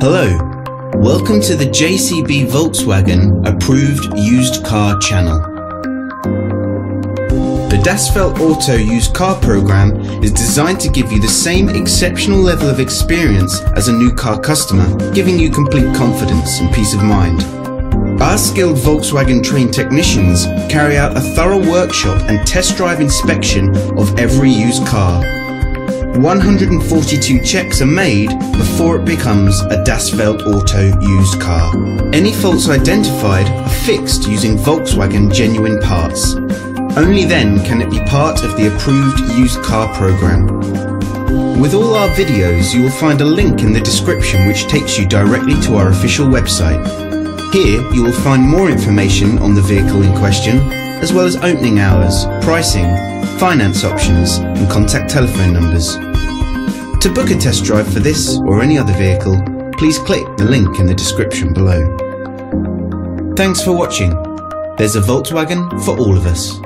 Hello, welcome to the JCB Volkswagen Approved Used Car channel. The Das Feld Auto Used Car program is designed to give you the same exceptional level of experience as a new car customer, giving you complete confidence and peace of mind. Our skilled Volkswagen trained technicians carry out a thorough workshop and test drive inspection of every used car. 142 checks are made before it becomes a Das Feld Auto used car. Any faults identified are fixed using Volkswagen genuine parts. Only then can it be part of the approved used car program. With all our videos, you will find a link in the description which takes you directly to our official website. Here you will find more information on the vehicle in question, as well as opening hours, pricing, finance options and contact telephone numbers. To book a test drive for this or any other vehicle, please click the link in the description below. Thanks for watching. There's a Volkswagen for all of us.